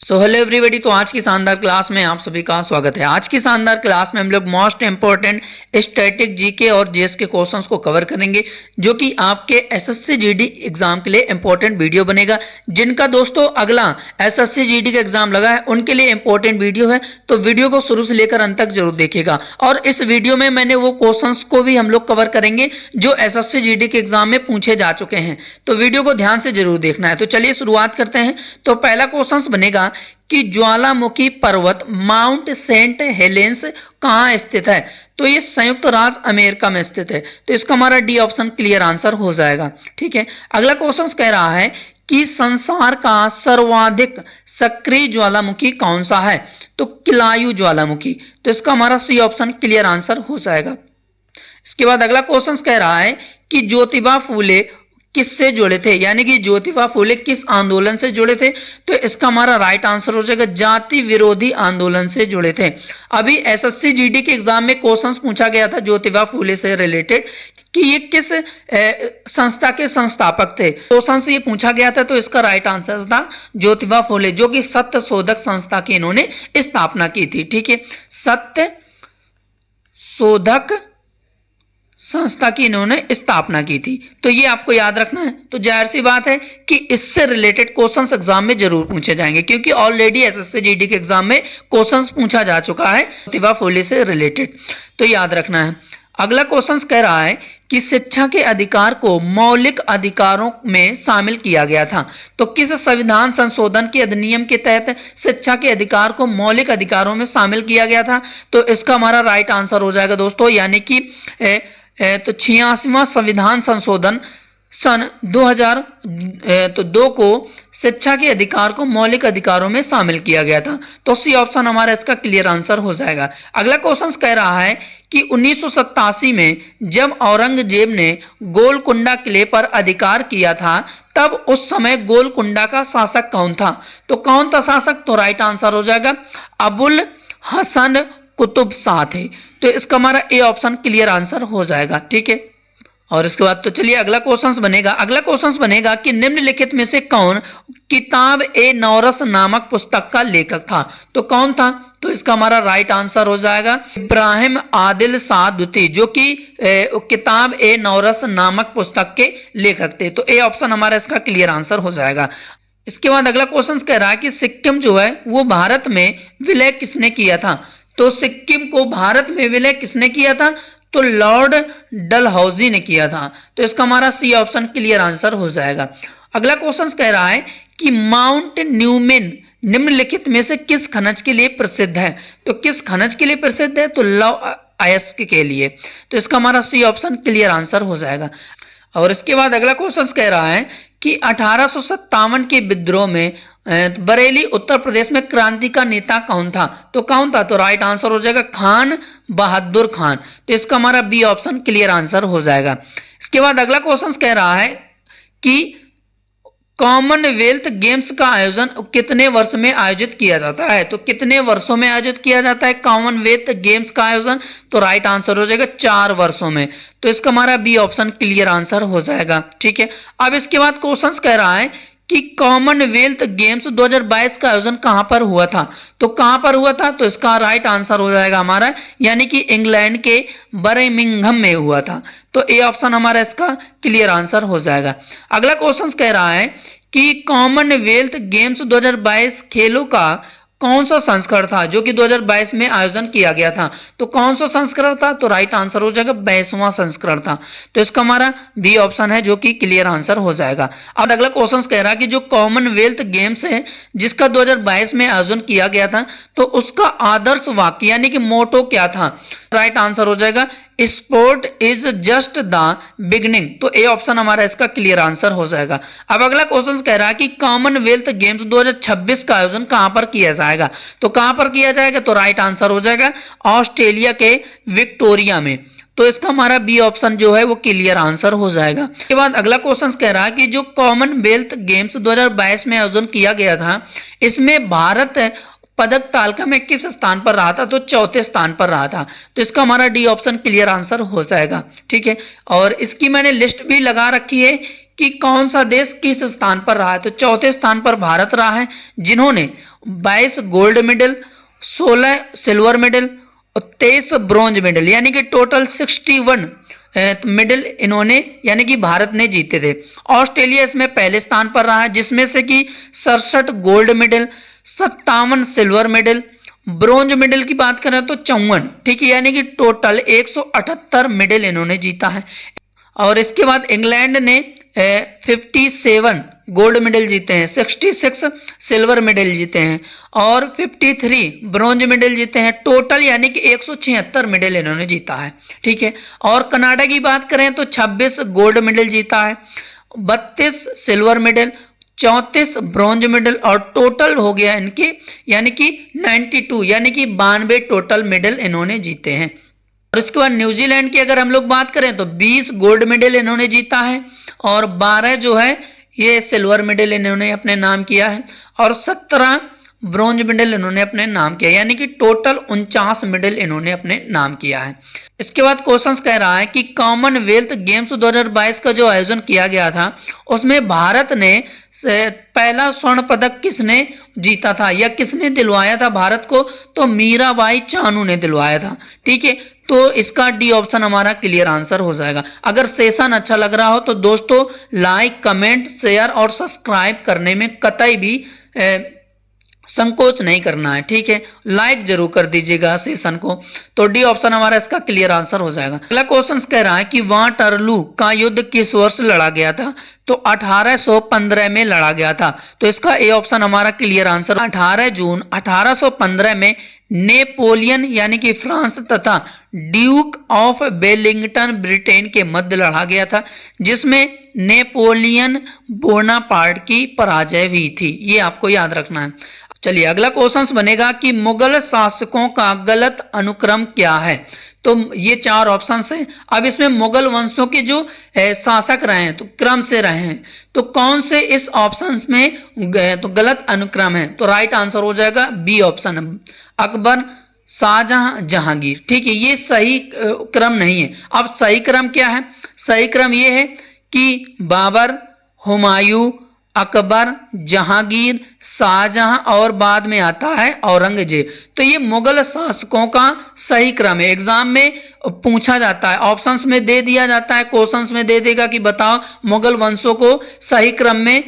So hello everybody. तो आज की शानदार क्लास में आप सभी का स्वागत है। आज की शानदार क्लास में हम लोग मोस्ट इंपॉर्टेंट स्टैटिक जीके और जीएस के क्वेश्चंस को कवर करेंगे, जो कि आपके एसएससी जीडी एग्जाम के लिए इंपॉर्टेंट वीडियो बनेगा। जिनका दोस्तों अगला एसएससी जीडी का एग्जाम लगा है उनके लिए इंपॉर्टेंट वीडियो है, तो वीडियो को शुरू से लेकर अंत तक जरूर देखिएगा। और इस वीडियो में मैंने वो क्वेश्चन को भी हम लोग कवर करेंगे जो एसएससी जीडी के एग्जाम में पूछे जा चुके हैं, तो वीडियो को ध्यान से जरूर देखना है। तो चलिए शुरुआत करते हैं। तो पहला क्वेश्चन बनेगा कि ज्वालामुखी पर्वत माउंट सेंट हेलेंस कहाँ स्थित है। तो ये संयुक्त राज्य अमेरिका में स्थित है, तो इसका हमारा डी ऑप्शन क्लियर आंसर हो जाएगा। ठीक है, अगला क्वेश्चन कह रहा है कि संसार का सर्वाधिक सक्रिय ज्वालामुखी कौन सा है। तो किलायू ज्वालामुखी, तो इसका हमारा सी ऑप्शन क्लियर आंसर हो जाएगा। इसके बाद अगला क्वेश्चन कह रहा है कि ज्योतिबा फूले किससे जुड़े थे, यानी कि ज्योतिबा फूले किस आंदोलन से जुड़े थे। तो इसका हमारा राइट आंसर हो जाएगा जाति विरोधी आंदोलन से जुड़े थे। अभी एसएससी जीडी के एग्जाम में क्वेश्चंस पूछा गया था ज्योतिबा फूले से रिलेटेड कि ये किस संस्था के संस्थापक थे। क्वेश्चन से ये पूछा गया था, तो इसका राइट आंसर था ज्योतिबा फूले, जो कि सत्य शोधक संस्था की इन्होंने स्थापना की थी। ठीक है, सत्य शोधक संस्था की इन्होंने स्थापना की थी, तो ये आपको याद रखना है। तो जाहिर सी बात है कि इससे रिलेटेड क्वेश्चंस एग्जाम में जरूर पूछे जाएंगे, क्योंकि ऑलरेडी एसएससी जीडी के एग्जाम में क्वेश्चंस पूछा जा चुका है ज्योतिबा फूले से रिलेटेड, तो याद रखना है। अगला क्वेश्चन कह रहा है कि शिक्षा के अधिकार को मौलिक अधिकारों में शामिल किया गया था। तो किस संविधान संशोधन के अधिनियम के तहत शिक्षा के अधिकार को मौलिक अधिकारों में शामिल किया गया था। तो इसका हमारा राइट आंसर हो जाएगा दोस्तों, यानी कि तो 86वां संविधान संशोधन सन 2002 को शिक्षा के अधिकार को मौलिक अधिकारों में शामिल किया गया था। तो सी ऑप्शन हमारा इसका क्लियर आंसर हो जाएगा। अगला क्वेश्चन कह रहा है कि 1987 में जब औरंगजेब ने गोलकुंडा किले पर अधिकार किया था, तब उस समय गोलकुंडा का शासक कौन था। तो कौन था शासक, तो राइट आंसर हो जाएगा अबुल हसन कुतुब शाह थे। तो इसका हमारा ए ऑप्शन क्लियर आंसर हो जाएगा। ठीक है, और इसके बाद तो चलिए अगला क्वेश्चन बनेगा। अगला क्वेश्चन बनेगा कि निम्नलिखित में से कौन किताब ए नौरस नामक पुस्तक का लेखक था। तो कौन था, तो इसका हमारा राइट आंसर हो जाएगा इब्राहिम आदिल शाह द्वितीय, जो कि किताब ए नौरस नामक पुस्तक के लेखक थे। तो ए ऑप्शन हमारा इसका क्लियर आंसर हो जाएगा। इसके बाद अगला क्वेश्चन कह रहा है कि सिक्किम जो है वो भारत में विलय किसने किया था। तो सिक्किम को भारत में विलय किसने किया था, तो लॉर्ड डलहौजी ने किया था। तो इसका हमारा सी ऑप्शन क्लियर आंसर हो जाएगा। अगला क्वेश्चन कह रहा है कि माउंट न्यूमेन निम्नलिखित में से किस खनिज के लिए प्रसिद्ध है। तो किस खनिज के लिए प्रसिद्ध है, तो लौह अयस्क के लिए। तो इसका हमारा सी ऑप्शन क्लियर आंसर हो जाएगा। और इसके बाद अगला क्वेश्चन कह रहा है कि 1857 के विद्रोह में बरेली उत्तर प्रदेश में क्रांति का नेता कौन था। तो कौन था, तो राइट आंसर हो जाएगा खान बहादुर खान। तो इसका हमारा बी ऑप्शन क्लियर आंसर हो जाएगा। इसके बाद अगला क्वेश्चन कह रहा है कि कॉमनवेल्थ गेम्स का आयोजन कितने वर्ष में आयोजित किया जाता है। तो कितने वर्षों में आयोजित किया जाता है कॉमनवेल्थ गेम्स का आयोजन, तो राइट आंसर हो जाएगा 4 वर्षों में। तो इसका हमारा बी ऑप्शन क्लियर आंसर हो जाएगा। ठीक है, अब इसके बाद क्वेश्चन कह रहा है कि कॉमनवेल्थ गेम्स 2022 का आयोजन कहां पर हुआ था। तो कहां पर हुआ था, तो इसका राइट आंसर हो जाएगा हमारा, यानी कि इंग्लैंड के बर्मिंघम में हुआ था। तो ए ऑप्शन हमारा इसका क्लियर आंसर हो जाएगा। अगला क्वेश्चन कह रहा है कि कॉमनवेल्थ गेम्स 2022 खेलों का कौन सा संस्करण था जो कि 2022 में आयोजन किया गया था। तो कौन सा संस्करण था, तो राइट आंसर हो जाएगा 22वां संस्करण था। तो इसका हमारा बी ऑप्शन है, जो कि क्लियर आंसर हो जाएगा। अब अगला क्वेश्चन कह रहा है कि जो कॉमनवेल्थ गेम्स है जिसका 2022 में आयोजन किया गया था, तो उसका आदर्श वाक्य यानी कि मोटो क्या था। राइट आंसर हो जाएगा sport is just the beginning. तो ए ऑप्शन हमारा इसका क्लियर आंसर हो जाएगा। अब अगला क्वेश्चन कह रहा है कि कॉमनवेल्थ गेम्स 2026 का आयोजन कहां पर किया जाएगा। तो कहां पर किया जाएगा, तो राइट आंसर हो जाएगा ऑस्ट्रेलिया के विक्टोरिया में। तो इसका हमारा बी ऑप्शन जो है वो क्लियर आंसर हो जाएगा। इसके बाद अगला क्वेश्चन कह रहा है कि जो कॉमनवेल्थ गेम्स 2022 में आयोजन किया गया था, इसमें भारत पदक तालिका में किस स्थान पर रहा था। तो चौथे स्थान पर रहा था। तो इसका हमारा डी ऑप्शन क्लियर आंसर हो जाएगा। ठीक है, और इसकी मैंने लिस्ट भी लगा रखी है कि कौन सा देश किस स्थान पर रहा है। तो चौथे स्थान पर भारत रहा है, जिन्होंने 22 गोल्ड मेडल, 16 सिल्वर मेडल और 23 ब्रॉन्ज मेडल, यानी कि टोटल 61 मेडल इन्होंने यानी कि भारत ने जीते थे। ऑस्ट्रेलिया इसमें पहले स्थान पर रहा है, जिसमें से कि 67 gold medal, 57 silver medal, bronze medal की बात करें तो 54, ठीक है, यानी कि टोटल 178 मेडल इन्होंने जीता है। और इसके बाद इंग्लैंड ने 57 गोल्ड मेडल जीते हैं, 66 सिल्वर मेडल जीते हैं और 53 ब्रॉन्ज मेडल जीते हैं, टोटल यानी कि 176 मेडल इन्होंने जीता है, ठीक है। और कनाडा की बात करें तो 26 गोल्ड मेडल जीता है, 32 सिल्वर मेडल, 34 ब्रॉन्ज मेडल और टोटल हो गया इनके यानी कि 92 यानी कि 92 टोटल मेडल इन्होंने जीते हैं। और इसके बाद न्यूजीलैंड की अगर हम लोग बात करें तो 20 गोल्ड मेडल इन्होंने जीता है और 12 जो है ये सिल्वर मेडल इन्होंने अपने नाम किया है और 17 ब्रॉन्ज मेडल इन्होंने अपने नाम किया, यानी कि टोटल 49 मेडल इन्होंने अपने नाम किया है। इसके बाद क्वेश्चंस कह रहा है कि कॉमनवेल्थ गेम्स 2022 का जो आयोजन किया गया था उसमें भारत ने पहला स्वर्ण पदक किसने जीता था या किसने दिलवाया था भारत को, तो मीराबाई चानू ने दिलवाया था, ठीक है। तो इसका डी ऑप्शन हमारा क्लियर आंसर हो जाएगा। अगर सेशन अच्छा लग रहा हो तो दोस्तों लाइक, कमेंट, शेयर और सब्सक्राइब करने में कतई भी संकोच नहीं करना है, ठीक है। लाइक जरूर कर दीजिएगा सेशन को। तो डी ऑप्शन हमारा इसका क्लियर आंसर हो जाएगा। अगला क्वेश्चन कह रहा है कि वाटरलू का युद्ध किस वर्ष लड़ा गया था, तो 1815 में लड़ा गया था। तो इसका ए ऑप्शन हमारा क्लियर आंसर 18 जून 1815 में नेपोलियन यानी कि फ्रांस तथा ड्यूक ऑफ वेलिंगटन ब्रिटेन के मध्य लड़ा गया था, जिसमें नेपोलियन बोनापार्ट की पराजय हुई थी। ये आपको याद रखना है। चलिए अगला क्वेश्चन बनेगा कि मुगल शासकों का गलत अनुक्रम क्या है। तो ये 4 ऑप्शंस हैं। अब इसमें मुगल वंशों के जो शासक रहे हैं तो क्रम से रहे हैं, तो कौन से इस ऑप्शंस में तो गलत अनुक्रम है, तो राइट आंसर हो जाएगा बी ऑप्शन, अकबर, शाहजहां, जहांगीर, ठीक है। ये सही क्रम नहीं है। अब सही क्रम क्या है, सही क्रम ये है कि बाबर, हुमायूं, अकबर, जहांगीर, शाहजहां और बाद में आता है औरंगजेब। तो ये मुगल शासकों का सही क्रम है। एग्जाम में पूछा जाता है, ऑप्शंस में दे दिया जाता है, क्वेश्चंस में दे देगा कि बताओ मुगल वंशों को सही क्रम में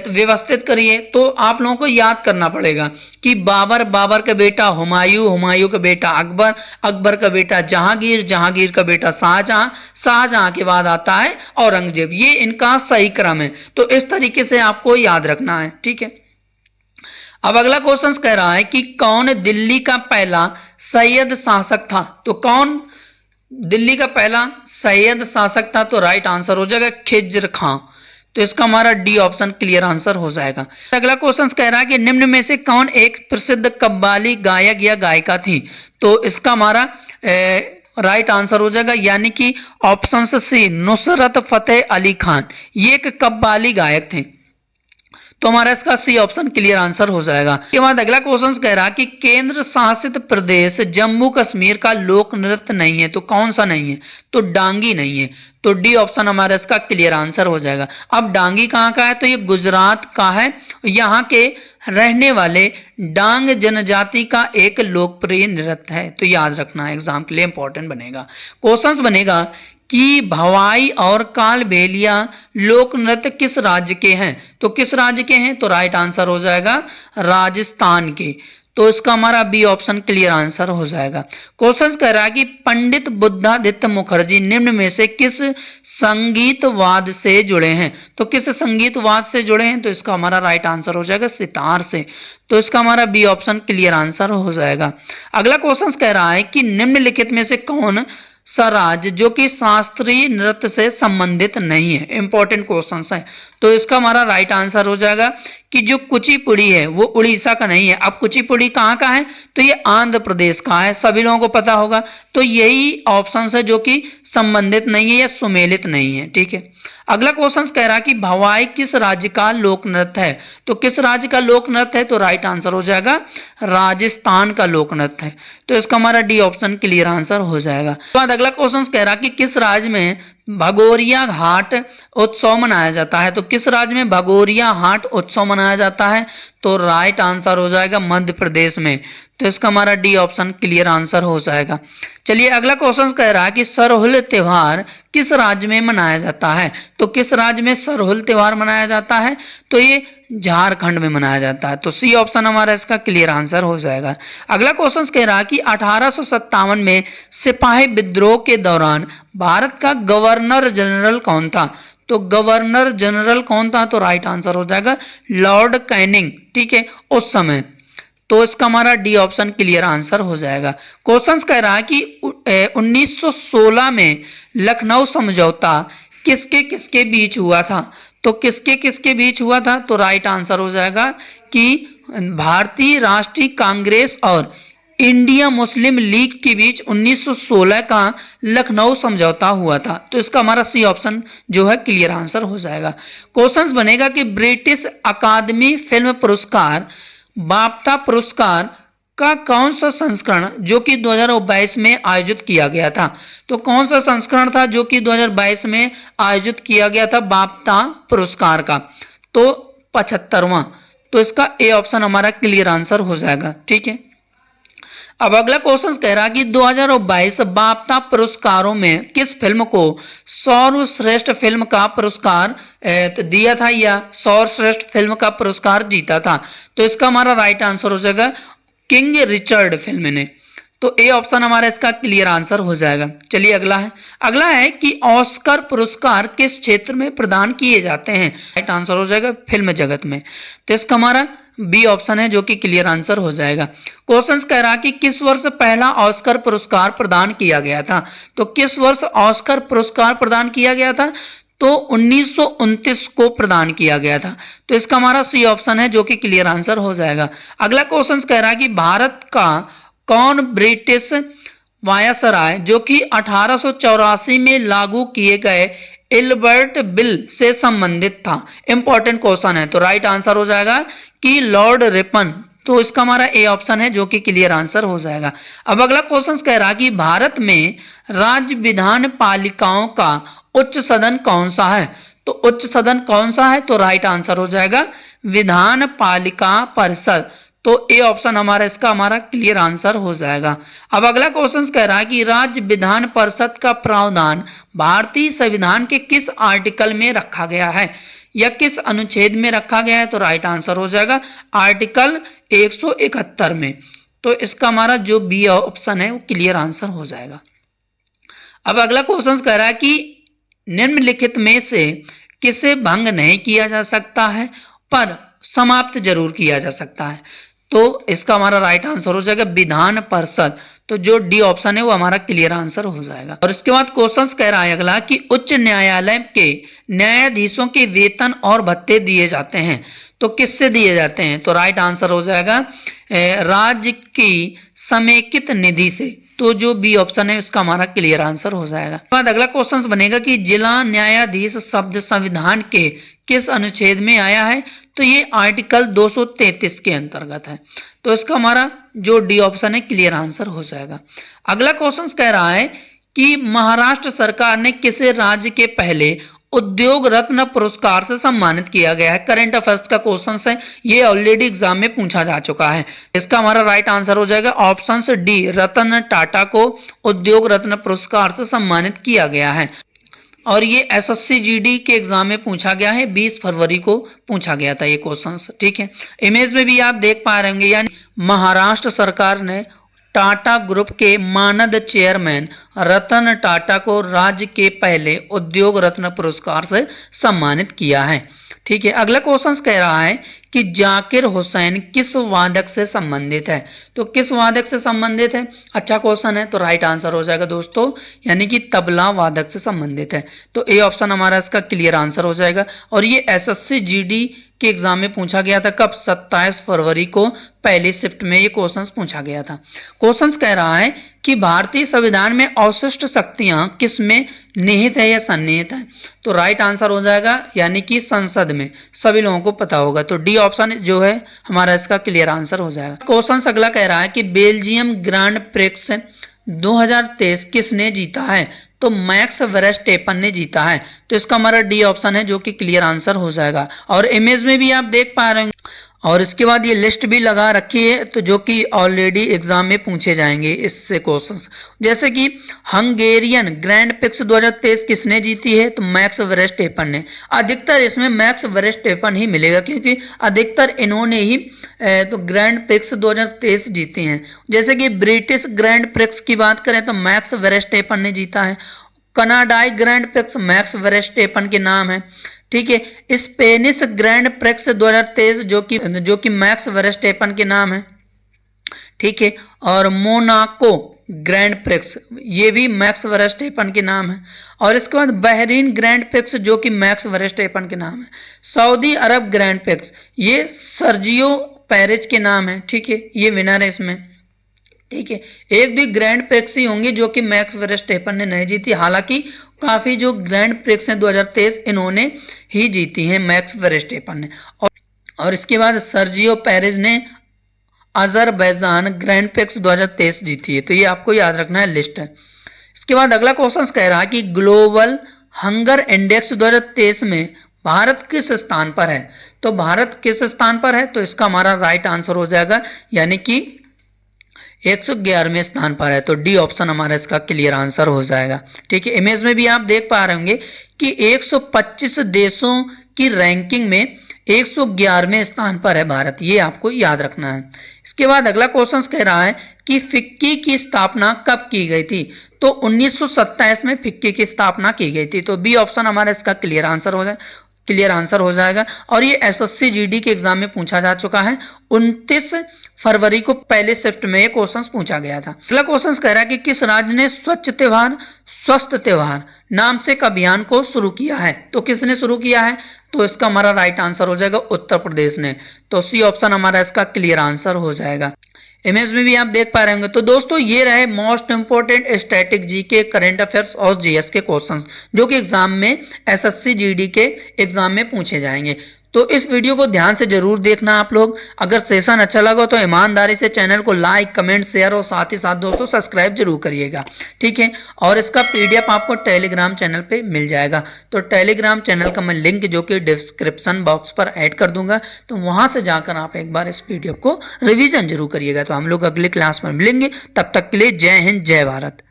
व्यवस्थित करिए। तो आप लोगों को याद करना पड़ेगा कि बाबर, बाबर का बेटा हुमायूं, हुमायूं का बेटा अकबर, अकबर का बेटा जहांगीर, जहांगीर का बेटा शाहजहां, शाहजहां के बाद आता है औरंगजेब। ये इनका सही क्रम है। तो इस तरीके से आपको याद रखना है, ठीक है। अब अगला क्वेश्चन कह रहा है कि कौन दिल्ली का पहला सैयद शासक था। तो कौन दिल्ली का पहला सैयद शासक था, तो राइट आंसर हो जाएगा खिज्र खां। तो इसका हमारा डी ऑप्शन क्लियर आंसर हो जाएगा। अगला क्वेश्चन कह रहा है कि निम्न में से कौन एक प्रसिद्ध कव्वाली गायक या गायिका थी। तो इसका हमारा राइट आंसर हो जाएगा यानी कि ऑप्शन सी नुसरत फतेह अली खान। ये एक कव्वाली गायक थे। तो हमारा इसका सी ऑप्शन क्लियर आंसर हो जाएगा। इसके बाद अगला क्वेश्चन कह रहा है कि केंद्र शासित प्रदेश जम्मू कश्मीर का लोक नृत्य नहीं है। तो कौन सा नहीं है, तो डांगी नहीं है। तो डी ऑप्शन हमारा इसका क्लियर आंसर हो जाएगा। अब डांगी कहाँ का है, तो ये गुजरात का है। यहाँ के रहने वाले डांग जनजाति का एक लोकप्रिय नृत्य है। तो याद रखना है, एग्जाम के लिए इंपॉर्टेंट बनेगा। क्वेश्चंस बनेगा कि भवाई और कालबेलिया लोक नृत्य किस राज्य के हैं। तो किस राज्य के हैं, तो राइट आंसर हो जाएगा राजस्थान के। तो इसका हमारा बी ऑप्शन क्लियर आंसर हो जाएगा। क्वेश्चन कह रहा है कि पंडित बुद्धादित्य मुखर्जी निम्न में से किस संगीतवाद से जुड़े हैं। तो किस संगीतवाद से जुड़े हैं, तो इसका हमारा राइट आंसर हो जाएगा सितार से। तो इसका हमारा बी ऑप्शन क्लियर आंसर हो जाएगा। अगला क्वेश्चन कह रहा है कि निम्नलिखित में से कौन सा राज्य जो कि शास्त्रीय नृत्य से संबंधित नहीं है। इंपॉर्टेंट क्वेश्चन है। तो इसका हमारा राइट आंसर हो जाएगा कि जो कुचिपुड़ी है वो उड़ीसा का नहीं है। अब कुचिपुड़ी कहाँ का है, तो ये आंध्र प्रदेश का है, सभी लोगों को पता होगा। तो यही ऑप्शन है जो कि संबंधित नहीं है या सुमेलित नहीं है, ठीक है। अगला क्वेश्चन कह रहा है कि भवाई किस राज्य का लोक नृत्य है। तो किस राज्य का लोक नृत्य है, तो राइट आंसर हो जाएगा राजस्थान का लोक नृत्य है। तो इसका हमारा डी ऑप्शन क्लियर आंसर हो जाएगा। बाद अगला क्वेश्चन कह रहा है कि किस राज्य में भगोरिया घाट उत्सव मनाया जाता है। तो किस राज्य में भगोरिया घाट उत्सव मनाया जाता है? तो राइट आंसर हो जाएगा मध्य प्रदेश में। तो इसका हमारा डी ऑप्शन क्लियर आंसर हो जाएगा। चलिए अगला क्वेश्चन कह रहा है कि सरहुल त्योहार किस राज्य में मनाया जाता है? तो किस राज्य में सरहुल त्योहार मनाया जाता है? तो ये झारखंड में मनाया जाता है। तो सी ऑप्शन हमारा इसका क्लियर आंसर हो जाएगा। अगला क्वेश्चन कह रहा है कि 1857 में सिपाही विद्रोह के दौरान भारत का गवर्नर जनरल कौन था? तो गवर्नर जनरल कौन था? तो राइट आंसर हो जाएगा लॉर्ड कैनिंग। ठीक है, उस समय। तो इसका हमारा डी ऑप्शन क्लियर आंसर हो जाएगा। क्वेश्चन कह रहा है कि 1916 में लखनऊ समझौता किसके किसके बीच हुआ था? तो किसके किसके बीच हुआ था? तो राइट आंसर हो जाएगा कि भारतीय राष्ट्रीय कांग्रेस और इंडिया मुस्लिम लीग के बीच 1916 का लखनऊ समझौता हुआ था। तो इसका हमारा सी ऑप्शन जो है क्लियर आंसर हो जाएगा। क्वेश्चन बनेगा कि ब्रिटिश अकादमी फिल्म पुरस्कार बाफ्टा पुरस्कार का कौन सा संस्करण जो कि 2022 में आयोजित किया गया था? तो कौन सा संस्करण था जो कि 2022 में आयोजित किया गया था बाफ्टा पुरस्कार का? तो 75वां। तो इसका ए ऑप्शन हमारा क्लियर आंसर हो जाएगा। ठीक है, अब अगला क्वेश्चन कह रहा है कि 2022 बाफ्टा पुरस्कारों में किस फिल्म को सर्वश्रेष्ठ फिल्म का पुरस्कार दिया था या सर्वश्रेष्ठ फिल्म का पुरस्कार जीता था? तो इसका हमारा राइट आंसर हो जाएगा किंग रिचर्ड फिल्म ने। तो ए ऑप्शन हमारा इसका क्लियर आंसर हो जाएगा। चलिए अगला है कि ऑस्कर पुरस्कार किस क्षेत्र में प्रदान किए जाते हैं? राइट आंसर हो जाएगा फिल्म जगत में। तो इसका हमारा बी ऑप्शन है जो कि क्लियर आंसर हो जाएगा। क्वेश्चन कह रहा कि किस वर्ष पहला ऑस्कर पुरस्कार प्रदान किया गया था? तो किस वर्ष ऑस्कर पुरस्कार प्रदान किया गया था? तो 1929 को प्रदान किया गया था। तो इसका हमारा सी ऑप्शन है जो कि क्लियर आंसर हो जाएगा। अगला क्वेश्चन कह रहा है कि भारत का कौन ब्रिटिश वायसराय जो कि 1884 में लागू किए गए इल्बर्ट बिल से संबंधित था? इंपॉर्टेंट क्वेश्चन है। तो राइट आंसर हो जाएगा कि लॉर्ड रिपन। तो इसका हमारा ए ऑप्शन है जो कि क्लियर आंसर हो जाएगा। अब अगला क्वेश्चन कह रहा कि भारत में राज्य विधान पालिकाओं का उच्च सदन कौन सा है? तो उच्च सदन कौन सा है? तो राइट आंसर हो जाएगा विधान पालिका परिषद। तो ए ऑप्शन हमारा क्लियर आंसर हो जाएगा। अब अगला क्वेश्चन कह रहा है कि राज्य विधान परिषद का प्रावधान भारतीय संविधान के किस आर्टिकल में रखा गया है या किस अनुच्छेद में रखा गया है? तो राइट आंसर हो जाएगा आर्टिकल 171 में। तो इसका हमारा जो बी ऑप्शन है वो क्लियर आंसर हो जाएगा। अब अगला क्वेश्चन कह रहा है कि निम्नलिखित में से किसे भंग नहीं किया जा सकता है पर समाप्त जरूर किया जा सकता है? तो इसका हमारा राइट आंसर हो जाएगा विधान परिषद। तो जो डी ऑप्शन है वो हमारा क्लियर आंसर हो जाएगा। और इसके बाद क्वेश्चन कह रहा है अगला कि उच्च न्यायालय के न्यायाधीशों के वेतन और भत्ते दिए जाते हैं। तो किससे दिए जाते हैं? तो राइट आंसर हो जाएगा राज्य की समेकित निधि से। तो जो बी ऑप्शन है इसका हमारा क्लियर आंसर हो जाएगा। बाद अगला क्वेश्चन बनेगा कि जिला न्यायाधीश शब्द संविधान के किस अनुच्छेद में आया है? तो ये आर्टिकल 233 के अंतर्गत है। तो इसका हमारा जो डी ऑप्शन है क्लियर आंसर हो जाएगा। अगला क्वेश्चन कह रहा है कि महाराष्ट्र सरकार ने किसे राज्य के पहले उद्योग रत्न पुरस्कार से सम्मानित किया गया है? करंट अफेयर्स का क्वेश्चन है, ये ऑलरेडी एग्जाम में पूछा जा चुका है। इसका हमारा राइट आंसर हो जाएगा ऑप्शन डी, रतन टाटा को उद्योग रत्न पुरस्कार से सम्मानित किया गया है। और ये एसएससी जीडी के एग्जाम में पूछा गया है, 20 फरवरी को पूछा गया था ये क्वेश्चन। ठीक है, इमेज में भी आप देख पा रहे होंगे, यानी महाराष्ट्र सरकार ने टाटा ग्रुप के मानद चेयरमैन रतन टाटा को राज्य के पहले उद्योग रत्न पुरस्कार से सम्मानित किया है। ठीक है, अगला क्वेश्चन कह रहा है कि जाकिर हुसैन किस वादक से संबंधित है? तो किस वादक से संबंधित है? अच्छा क्वेश्चन है। तो राइट आंसर हो जाएगा दोस्तों, यानी कि तबला वादक से संबंधित है। तो ए ऑप्शन हमारा इसका क्लियर आंसर हो जाएगा। और ये एसएससी जीडी के एग्जाम में पूछा गया था, कब? 27 फरवरी को पहली शिफ्ट में ये क्वेश्चन पूछा गया था। क्वेश्चन कह रहा है कि भारतीय संविधान में अवशिष्ट शक्तियां किस में निहित है या सन्निहित है? तो राइट आंसर हो जाएगा यानी कि संसद में। सभी लोगों को पता होगा। तो डी ऑप्शन जो है हमारा इसका क्लियर आंसर हो जाएगा। क्वेश्चन अगला कह रहा है कि बेल्जियम ग्रांड प्रिक्स 2023 किसने जीता है? तो मैक्स वर्स्टेपन ने जीता है। तो इसका हमारा डी ऑप्शन है जो कि क्लियर आंसर हो जाएगा। और इमेज में भी आप देख पा रहे हैं और इसके बाद ये लिस्ट भी लगा रखी है तो जो कि ऑलरेडी एग्जाम में पूछे जाएंगे इससे क्वेश्चंस। जैसे कि हंगेरियन ग्रैंड प्रिक्स 2023 किसने जीती है, तो मैक्स वर्स्टेपन ने। अधिकतर इसमें मैक्स वर्स्टेपन ही मिलेगा क्योंकि अधिकतर इन्होंने ही तो ग्रैंड प्रिक्स 2023 जीते हैं। जैसे कि ब्रिटिश ग्रैंड प्रिक्स की बात करें तो मैक्स वर्स्टेपन ने जीता है। कनाडाई ग्रैंड प्रिक्स मैक्स वर्स्टेपन के नाम है, ठीक है। स्पेनिश ग्रैंड प्रिक्स 2023 जो कि मैक्स वर्स्टेपन के नाम है, ठीक है। और मोनाको ग्रैंड प्रिक्स ये भी मैक्स वर्स्टेपन के नाम है। और इसके बाद बहरीन ग्रैंड प्रिक्स जो कि मैक्स वर्स्टेपन के नाम है। सऊदी अरब ग्रैंड प्रिक्स ये सर्जियो पेरेज के नाम है, ठीक है। ये विनर है इसमें, ठीक है। एक दो ग्रैंड प्रिक्स ही होंगी जो कि मैक्स वर्स्टेपन ने नहीं जीती, हालांकि काफी जो ग्रैंड प्रिक्स हैं 2023 इन्होंने ही जीती हैं मैक्स वर्स्टेपन ने। और इसके बाद सर्जियो पेरेज ने अजरबैजान ग्रैंड प्रिक्स 2023 जीती है। तो ये आपको याद रखना है, लिस्ट है। इसके बाद अगला क्वेश्चन कह रहा है कि ग्लोबल हंगर इंडेक्स 2023 में भारत किस स्थान पर है। तो भारत किस स्थान पर है, तो इसका हमारा राइट आंसर हो जाएगा यानी कि 111वें स्थान पर है। तो डी ऑप्शन हमारा इसका क्लियर आंसर हो जाएगा, ठीक है। इमेज में भी आप देख पा रहे होंगे कि 125 देशों की रैंकिंग में 111वें स्थान पर है भारत, ये आपको याद रखना है। इसके बाद अगला क्वेश्चन कह रहा है कि फिक्की की स्थापना कब की गई थी। तो 1927 में फिक्की की स्थापना की गई थी। तो बी ऑप्शन हमारा इसका क्लियर आंसर हो जाएगा। और ये एसएससी जीडी के एग्जाम में पूछा जा चुका है। 29 फरवरी को पहले शिफ्ट में ये क्वेश्चन पूछा गया था। अगला क्वेश्चन कह रहा है कि किस राज्य ने स्वच्छ त्योहार स्वस्थ त्योहार नाम से एक अभियान को शुरू किया है। तो किसने शुरू किया है, तो इसका हमारा राइट आंसर हो जाएगा उत्तर प्रदेश ने। तो सी ऑप्शन हमारा इसका क्लियर आंसर हो जाएगा। इमेज में भी आप देख पा रहे होंगे। तो दोस्तों ये रहे most important static GK current affairs और जीएस के क्वेश्चंस जो कि एग्जाम में एसएससी जीडी के एग्जाम में पूछे जाएंगे। तो इस वीडियो को ध्यान से जरूर देखना आप लोग। अगर सेशन अच्छा लगा तो ईमानदारी से चैनल को लाइक कमेंट शेयर और साथ ही साथ दोस्तों सब्सक्राइब जरूर करिएगा, ठीक है। और इसका पीडीएफ आपको टेलीग्राम चैनल पे मिल जाएगा। तो टेलीग्राम चैनल का मैं लिंक जो कि डिस्क्रिप्शन बॉक्स पर ऐड कर दूंगा, तो वहां से जाकर आप एक बार इस पीडीएफ को रिविजन जरूर करिएगा। तो हम लोग अगले क्लास में मिलेंगे, तब तक के लिए जय हिंद जय भारत।